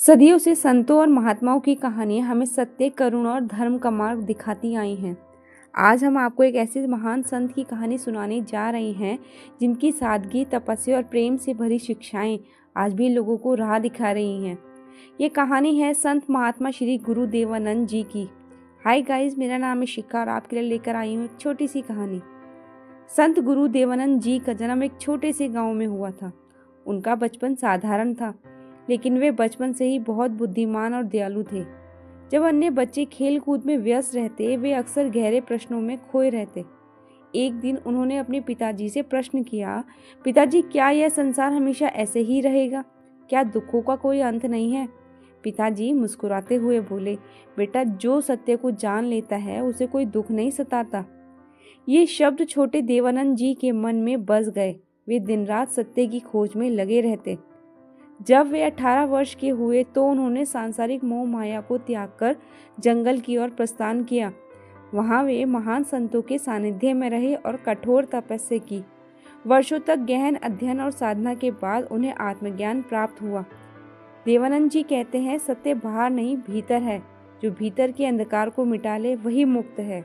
सदियों से संतों और महात्माओं की कहानियां हमें सत्य, करुणा और धर्म का मार्ग दिखाती आई हैं। आज हम आपको एक ऐसे महान संत की कहानी सुनाने जा रहे हैं जिनकी सादगी, तपस्या और प्रेम से भरी शिक्षाएं आज भी लोगों को राह दिखा रही हैं। ये कहानी है संत महात्मा श्री गुरु देवानंद जी की। हाय गाइस, मेरा नाम है शिखा और आपके लिए लेकर आई हूँ एक छोटी सी कहानी। संत गुरु देवानंद जी का जन्म एक छोटे से गाँव में हुआ था। उनका बचपन साधारण था, लेकिन वे बचपन से ही बहुत बुद्धिमान और दयालु थे। जब अन्य बच्चे खेल कूद में व्यस्त रहते, वे अक्सर गहरे प्रश्नों में खोए रहते। एक दिन उन्होंने अपने पिताजी से प्रश्न किया, पिताजी, क्या यह संसार हमेशा ऐसे ही रहेगा? क्या दुखों का कोई अंत नहीं है? पिताजी मुस्कुराते हुए बोले, बेटा, जो सत्य को जान लेता है उसे कोई दुख नहीं सताता। ये शब्द छोटे देवानंद जी के मन में बस गए। वे दिन रात सत्य की खोज में लगे रहते। जब वे 18 वर्ष के हुए तो उन्होंने सांसारिक मोह माया को त्याग कर जंगल की ओर प्रस्थान किया। वहां वे महान संतों के सानिध्य में रहे और कठोर तपस्या की। वर्षों तक गहन अध्ययन और साधना के बाद उन्हें आत्मज्ञान प्राप्त हुआ। देवानंद जी कहते हैं, सत्य बाहर नहीं, भीतर है। जो भीतर के अंधकार को मिटा ले वही मुक्त है।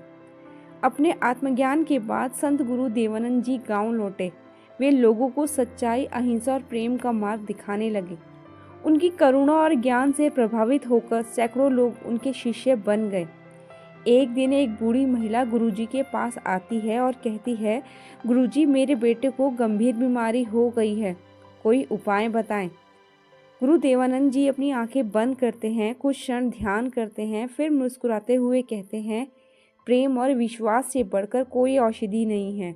अपने आत्मज्ञान के बाद संत गुरु देवानंद जी गांव लौटे। वे लोगों को सच्चाई, अहिंसा और प्रेम का मार्ग दिखाने लगे। उनकी करुणा और ज्ञान से प्रभावित होकर सैकड़ों लोग उनके शिष्य बन गए। एक दिन एक बूढ़ी महिला गुरुजी के पास आती है और कहती है, गुरुजी, मेरे बेटे को गंभीर बीमारी हो गई है, कोई उपाय बताएं। गुरु देवानंद जी अपनी आंखें बंद करते हैं, कुछ क्षण ध्यान करते हैं, फिर मुस्कुराते हुए कहते हैं, प्रेम और विश्वास से बढ़कर कोई औषधि नहीं है।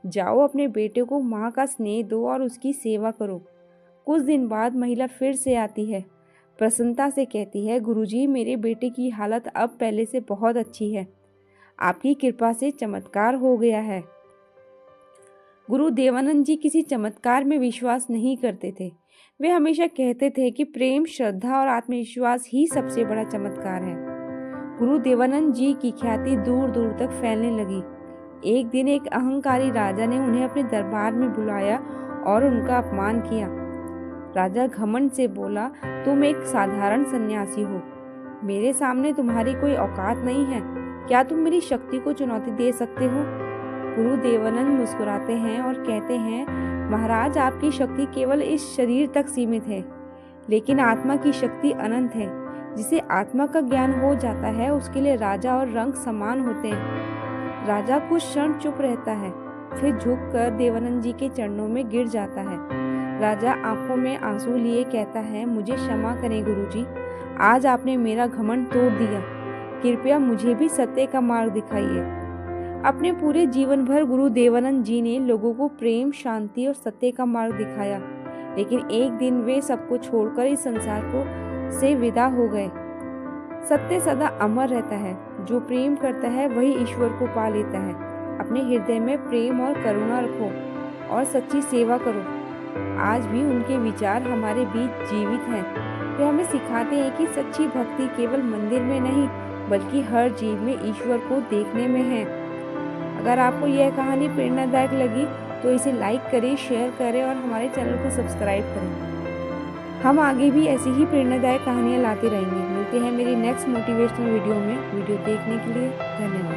जाओ, अपने बेटे को माँ का स्नेह दो और उसकी सेवा करो। कुछ दिन बाद महिला फिर से आती है, प्रसन्नता से कहती है, गुरुजी, मेरे बेटे की हालत अब पहले से बहुत अच्छी है। आपकी कृपा से चमत्कार हो गया है। गुरु देवानंद जी किसी चमत्कार में विश्वास नहीं करते थे। वे हमेशा कहते थे कि प्रेम, श्रद्धा और आत्मविश्वास ही सबसे बड़ा चमत्कार है। गुरु देवानंद जी की ख्याति दूर दूर तक फैलने लगी। एक दिन एक अहंकारी राजा ने उन्हें अपने दरबार में बुलाया और उनका अपमान किया। राजा घमंड से बोला, तुम एक साधारण सन्यासी हो, मेरे सामने तुम्हारी कोई औकात नहीं है। क्या तुम मेरी शक्ति को चुनौती दे सकते हो? गुरु देवानंद मुस्कुराते हैं और कहते हैं, महाराज, आपकी शक्ति केवल इस शरीर तक सीमित है, लेकिन आत्मा की शक्ति अनंत है। जिसे आत्मा का ज्ञान हो जाता है उसके लिए राजा और रंक समान होते हैं। राजा कुछ क्षण चुप रहता है, फिर झुककर देवानंद जी के चरणों में गिर जाता है। राजा आंखों में आंसू लिए कहता है, मुझे क्षमा करें गुरुजी, आज आपने मेरा घमंड तोड़ दिया। कृपया मुझे भी सत्य का मार्ग दिखाइए। अपने पूरे जीवन भर गुरु देवानंद जी ने लोगों को प्रेम, शांति और सत्य का मार्ग दिखाया, लेकिन एक दिन वे सबको छोड़कर इस संसार से विदा हो गए। सत्य सदा अमर रहता है। जो प्रेम करता है वही ईश्वर को पा लेता है। अपने हृदय में प्रेम और करुणा रखो और सच्ची सेवा करो। आज भी उनके विचार हमारे बीच जीवित हैं। वे हमें सिखाते हैं कि सच्ची भक्ति केवल मंदिर में नहीं, बल्कि हर जीव में ईश्वर को देखने में है। अगर आपको यह कहानी प्रेरणादायक लगी तो इसे लाइक करें, शेयर करें और हमारे चैनल को सब्सक्राइब करें। हम आगे भी ऐसी ही प्रेरणादायक कहानियाँ लाते रहेंगे। मिलते हैं मेरी नेक्स्ट मोटिवेशनल वीडियो में। वीडियो देखने के लिए धन्यवाद।